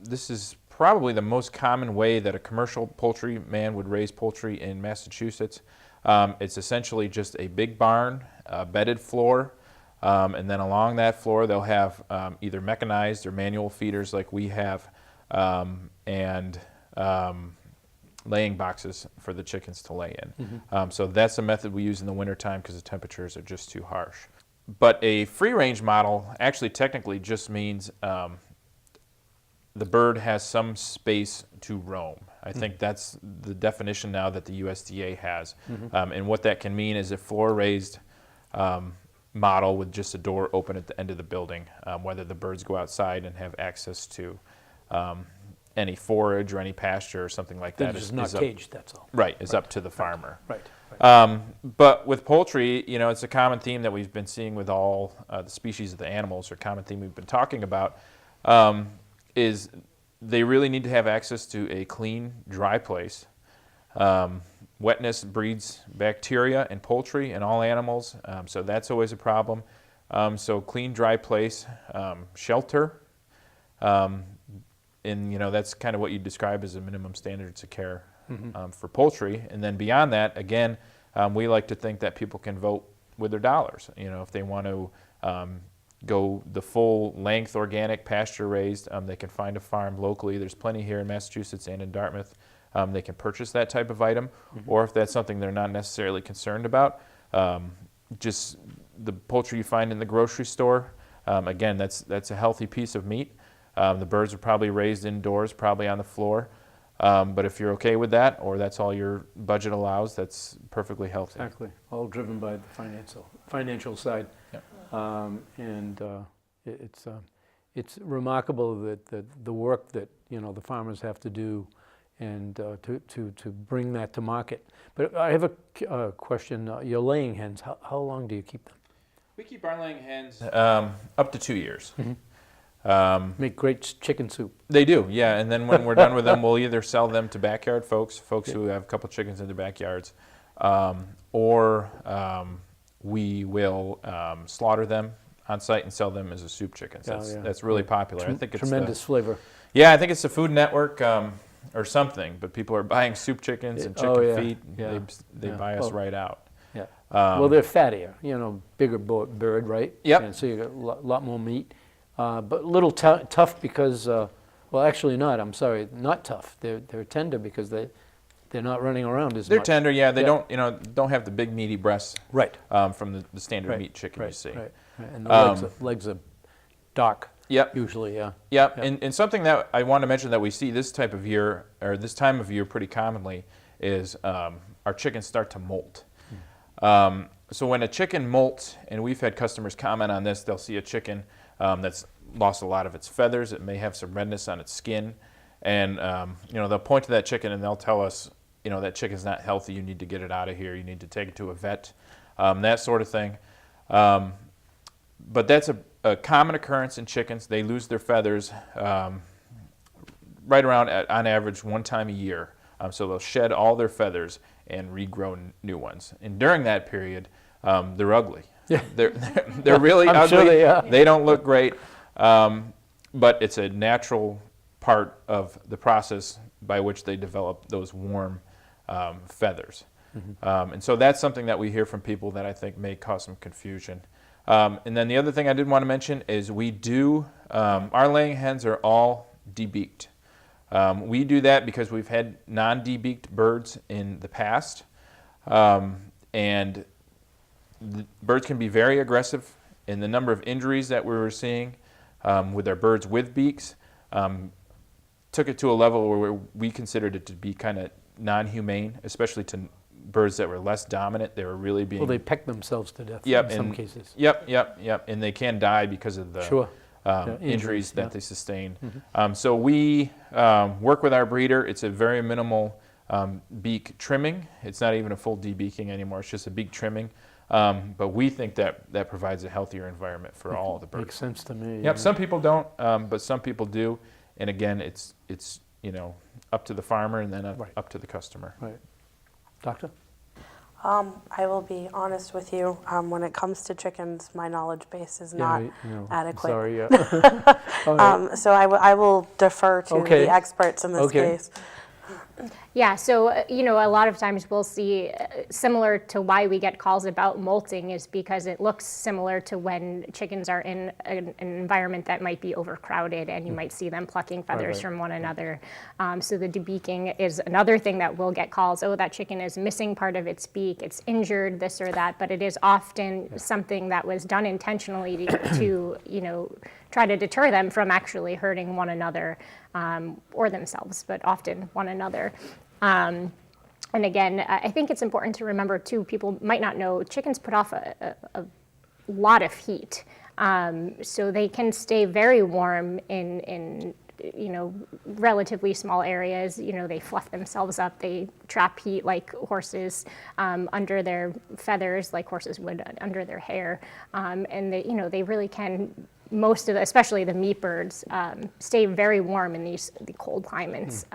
C: This is probably the most common way that a commercial poultry man would raise poultry in Massachusetts. It's essentially just a big barn, a bedded floor, and then along that floor they'll have either mechanized or manual feeders like we have, and laying boxes for the chickens to lay in. So that's a method we use in the wintertime because the temperatures are just too harsh. But a free-range model actually technically just means the bird has some space to roam. I think that's the definition now that the USDA has. And what that can mean is a floor-raised model with just a door open at the end of the building, whether the birds go outside and have access to any forage or any pasture or something like that.
A: It's not caged, that's all.
C: Right, is up to the farmer.
A: Right.
C: But with poultry, it's a common theme that we've been seeing with all the species of the animals, or common theme we've been talking about, is they really need to have access to a clean, dry place. Wetness breeds bacteria in poultry and all animals, so that's always a problem. So clean, dry place, shelter, and that's kind of what you describe as a minimum standards of care for poultry. And then beyond that, again, we like to think that people can vote with their dollars. If they want to go the full length organic pasture raised, they can find a farm locally. There's plenty here in Massachusetts and in Dartmouth. They can purchase that type of item, or if that's something they're not necessarily concerned about, just the poultry you find in the grocery store. Again, that's a healthy piece of meat. The birds are probably raised indoors, probably on the floor. But if you're okay with that, or that's all your budget allows, that's perfectly healthy.
A: Exactly. All driven by the financial side.
C: Yep.
A: And it's it's remarkable that the work that, you know, the farmers have to do and to bring that to market. But I have a question. Your laying hens, how long do you keep them?
C: We keep our laying hens up to 2 years.
A: Make great chicken soup.
C: They do, yeah. And then when we're done with them, we'll either sell them to backyard folks who have a couple chickens in their backyards, or we will slaughter them on site and sell them as a soup chickens. That's really popular. I think it's
A: tremendous flavor.
C: Yeah, I think it's the Food Network or something. But people are buying soup chickens and chicken feet.
A: Yeah.
C: They buy us right out.
A: Yeah. Well, they're fattier. You know, bigger bird, right?
C: Yep.
A: And so you got a lot more meat. But a little tough because, well, actually not. I'm sorry, not tough. They're tender because they're not running around as much.
C: They're tender, yeah. They don't have the big meaty breasts,
A: right,
C: from the standard meat chicken you see.
A: Right. And the legs are dark.
C: Yep.
A: Usually, yeah.
C: Yep. And something that I want to mention that we see this type of year or this time of year pretty commonly is our chickens start to molt. So when a chicken molts, and we've had customers comment on this, they'll see a chicken that's lost a lot of its feathers. It may have some redness on its skin, and they'll point to that chicken and they'll tell us, that chicken's not healthy. You need to get it out of here. You need to take it to a vet, that sort of thing. But that's a common occurrence in chickens. They lose their feathers right around on average one time a year. So they'll shed all their feathers and regrow new ones. And during that period, they're ugly. Yeah. They're really
A: I'm
C: ugly.
A: Sure they are.
C: They don't look great, but it's a natural part of the process by which they develop those warm feathers. Mm-hmm. And so that's something that we hear from people that I think may cause some confusion. And then the other thing I did want to mention is we do, our laying hens are all debeaked. We do that because we've had non-debeaked birds in the past, and the birds can be very aggressive, and the number of injuries that we were seeing with our birds with beaks took it to a level where we considered it to be kind of non-humane, especially to birds that were less dominant. They were really being...
A: Well, they peck themselves to death in some cases.
C: Yep. And they can die because of the injuries that they sustain. Mm-hmm. So we work with our breeder. It's a very minimal beak trimming. It's not even a full debeaking anymore. It's just a beak trimming. But we think that provides a healthier environment for all of the birds.
A: Makes sense to me.
C: Yep.
A: Yeah.
C: Some people don't, but some people do. And again, it's up to the farmer and then up to the customer.
A: Right. Doctor?
E: I will be honest with you. When it comes to chickens, my knowledge base is not adequate.
A: Sorry. Yeah. Right.
E: So I will defer to the experts in this case.
D: Yeah, so, a lot of times we'll see, similar to why we get calls about molting is because it looks similar to when chickens are in an environment that might be overcrowded and you might see them plucking feathers from one another. So the debeaking is another thing that will get calls. Oh, that chicken is missing part of its beak, it's injured, this or that, but it is often something that was done intentionally to try to deter them from actually hurting one another or themselves, but often one another. And again, I think it's important to remember too, people might not know, chickens put off a lot of heat. So they can stay very warm in relatively small areas. They fluff themselves up, they trap heat like horses under their feathers, like horses would under their hair. And they really can, most of especially the meat birds, stay very warm in the cold climates.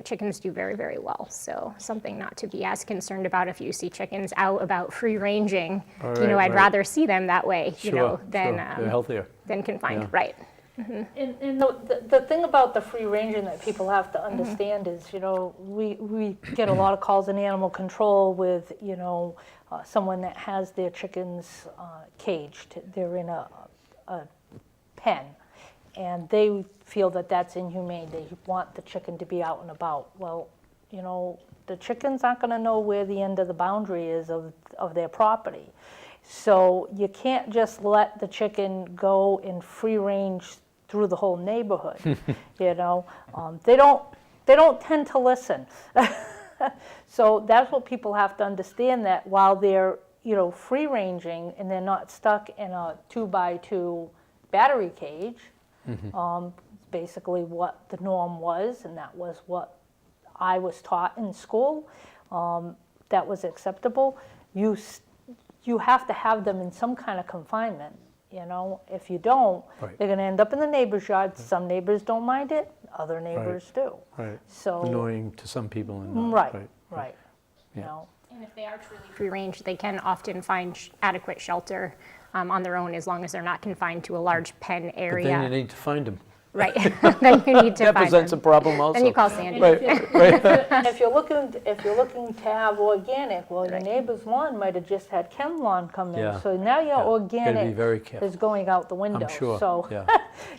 D: Chickens do very, very well. So something not to be as concerned about if you see chickens out about free ranging. I'd rather see them that way, than
A: they're healthier
D: than confined. Right.
B: Mm-hmm. And the thing about the free ranging that people have to understand is, we get a lot of calls in animal control with, someone that has their chickens caged. They're in a pen, and they feel that that's inhumane. They want the chicken to be out and about. Well, the chickens aren't going to know where the end of the boundary is of their property. So you can't just let the chicken go in free range through the whole neighborhood. They don't tend to listen. So that's what people have to understand, that while they're free ranging and they're not stuck in a 2x2 battery cage. Basically what the norm was, and that was what I was taught in school. That was acceptable. You have to have them in some kind of confinement. You know, if you don't,
A: Right.
B: they're going to end up in the neighbor's yard. Some neighbors don't mind it, other neighbors do.
A: Right.
B: So
A: Annoying to some people and not.
B: right. You
A: Yeah.
B: know,
D: And if they are truly free range, they can often find adequate shelter on their own as long as they're not confined to a large pen
A: But
D: area.
A: then you need to find them.
D: Right. Then you need to
A: That
D: find
A: presents a
D: them.
A: problem also.
D: Then you call Sandy.
A: Right,
B: and if you're looking to have organic, well, your neighbor's lawn might have just had chem lawn come in,
A: Yeah.
B: so now your
A: Yeah. Gotta be
B: organic
A: very careful.
B: is going out the window.
A: I'm sure,
B: So,
A: yeah.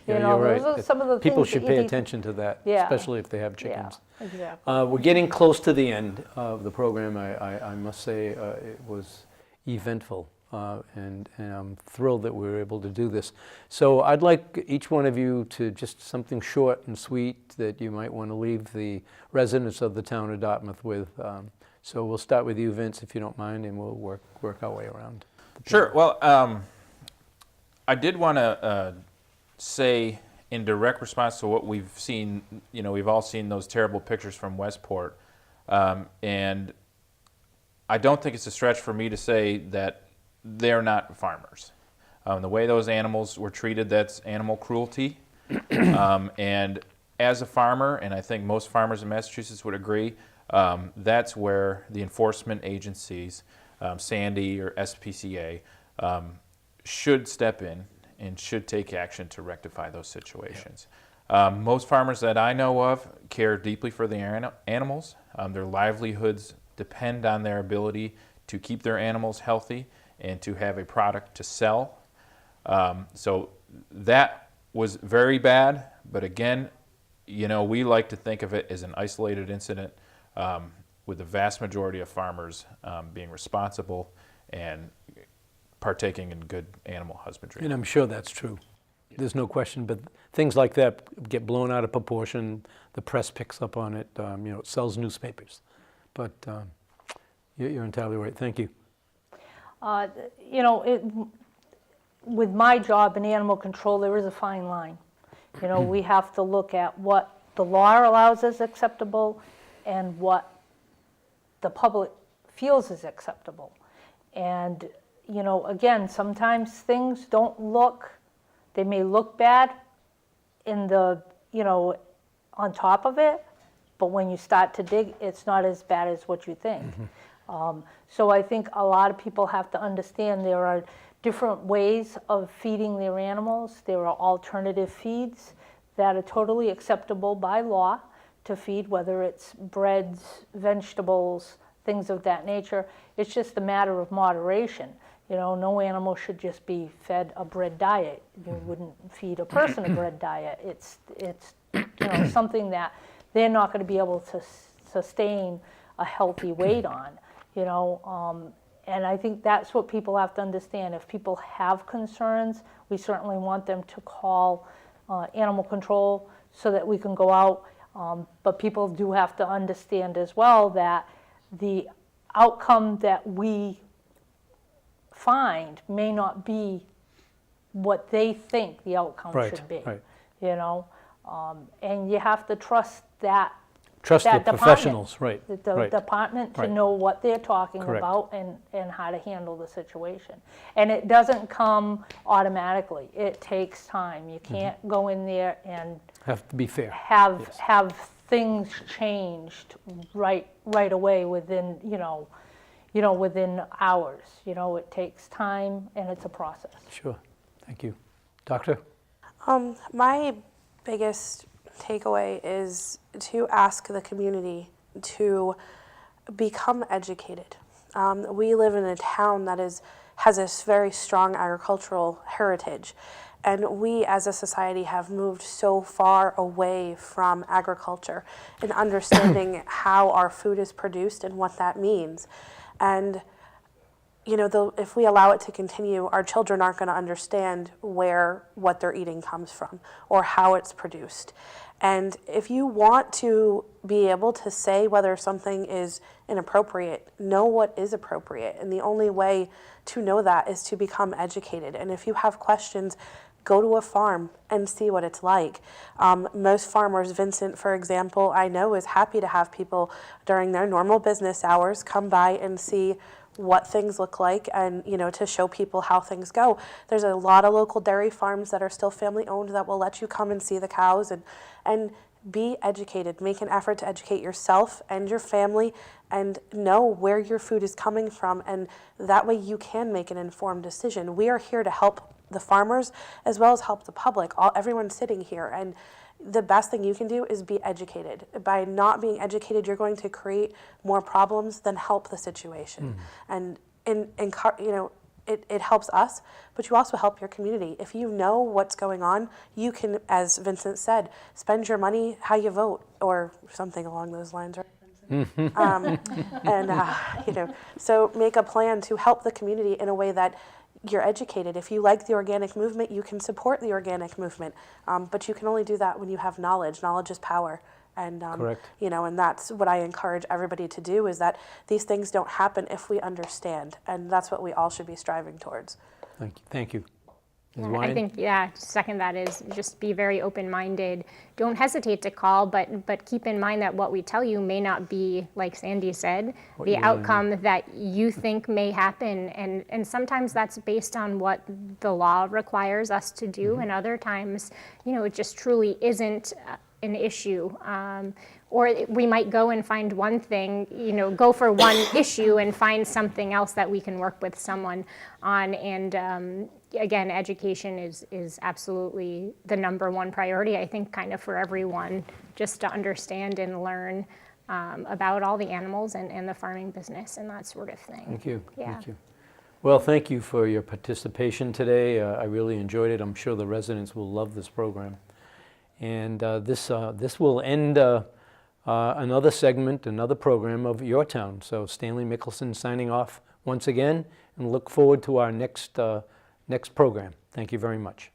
B: you
A: Yeah,
B: know,
A: you're right.
B: those are some of the
A: People
B: things
A: should
B: that
A: pay
B: you need
A: attention to that,
B: Yeah.
A: especially if they have
B: Yeah,
A: chickens.
B: exactly.
A: We're getting close to the end of the program. I must say it was eventful, and I'm thrilled that we were able to do this. So I'd like each one of you to just something short and sweet that you might want to leave the residents of the town of Dartmouth with. So we'll start with you, Vince, if you don't mind, and we'll work our way around.
C: Sure. Well, I did want to say, in direct response to what we've seen, you know, we've all seen those terrible pictures from Westport, and I don't think it's a stretch for me to say that they're not farmers. The way those animals were treated, that's animal cruelty. And as a farmer, and I think most farmers in Massachusetts would agree, that's where the enforcement agencies, Sandy or SPCA, should step in and should take action to rectify those situations. Most farmers that I know of care deeply for the animals. Their livelihoods depend on their ability to keep their animals healthy and to have a product to sell. So that was very bad, but again, you know, we like to think of it as an isolated incident, with the vast majority of farmers being responsible and partaking in good animal husbandry.
A: And I'm sure that's true. There's no question, but things like that get blown out of proportion. The press picks up on it. You know, it sells newspapers. But you're entirely right. Thank you.
B: You know, with my job in animal control, there is a fine line. You know, we have to look at what the law allows as acceptable and what the public feels is acceptable. And, you know, again, sometimes things don't look, they may look bad in the, you know, on top of it, but when you start to dig, it's not as bad as what you think. So I think a lot of people have to understand there are different ways of feeding their animals. There are alternative feeds that are totally acceptable by law to feed, whether it's breads, vegetables, things of that nature. It's just a matter of moderation. You know, no animal should just be fed a bread diet. You wouldn't feed a person a bread diet. It's you know, something that they're not going to be able to sustain a healthy weight on. You know, and I think that's what people have to understand. If people have concerns, we certainly want them to call animal control so that we can go out. But people do have to understand as well that the outcome that we find may not be what they think the outcome should be.
A: Right.
B: You know, and you have to trust that.
A: Trust the
B: that department,
A: professionals, right?
B: The
A: right.
B: department to
A: Right.
B: know what they're talking
A: Correct.
B: about and how to handle the situation. And it doesn't come automatically. It takes time. You can't go in there and
A: Have to be fair.
B: have things changed right away within, within hours. You know, it takes time and it's a process.
A: Sure. Thank you. Doctor?
E: My biggest takeaway is to ask the community to become educated. We live in a town that has a very strong agricultural heritage, and we as a society have moved so far away from agriculture and understanding how our food is produced and what that means. And you know, if we allow it to continue, our children aren't going to understand what they're eating comes from or how it's produced. And if you want to be able to say whether something is inappropriate, know what is appropriate. And the only way to know that is to become educated. And if you have questions, go to a farm and see what it's like. Most farmers, Vincent, for example, I know is happy to have people during their normal business hours come by and see what things look like, and to show people how things go. There's a lot of local dairy farms that are still family owned that will let you come and see the cows and be educated. Make an effort to educate yourself and your family and know where your food is coming from, and that way you can make an informed decision. We are here to help the farmers as well as help the public, everyone sitting here, and the best thing you can do is be educated. By not being educated, you're going to create more problems than help the situation. And it helps us, but you also help your community. If you know what's going on, you can, as Vincent said, spend your money how you vote, or something along those lines, right, Vincent? So make a plan to help the community in a way that you're educated. If you like the organic movement, you can support the organic movement, but you can only do that when you have knowledge. Knowledge is power. And
A: Correct.
E: And that's what I encourage everybody to do, is that these things don't happen if we understand, and that's what we all should be striving towards.
A: Thank you. Ms.
D: I
A: Wyan?
D: think, second that is just be very open-minded. Don't hesitate to call, but keep in mind that what we tell you may not be, like Sandy said,
A: What
D: the
A: you really
D: outcome that you think may happen. And sometimes that's based on what the law requires us to do, and other times, it just truly isn't an issue. Or we might go and find one thing, go for one issue and find something else that we can work with someone on. And again, education is absolutely the number one priority, I think, kind of for everyone, just to understand and learn about all the animals and the farming business and that sort of thing.
A: Thank you.
D: Yeah.
A: Thank you. Well, thank you for your participation today. I really enjoyed it. I'm sure the residents will love this program. And this will end another segment, another program of Your Town. So Stanley Mickelson signing off once again, and look forward to our next program. Thank you very much.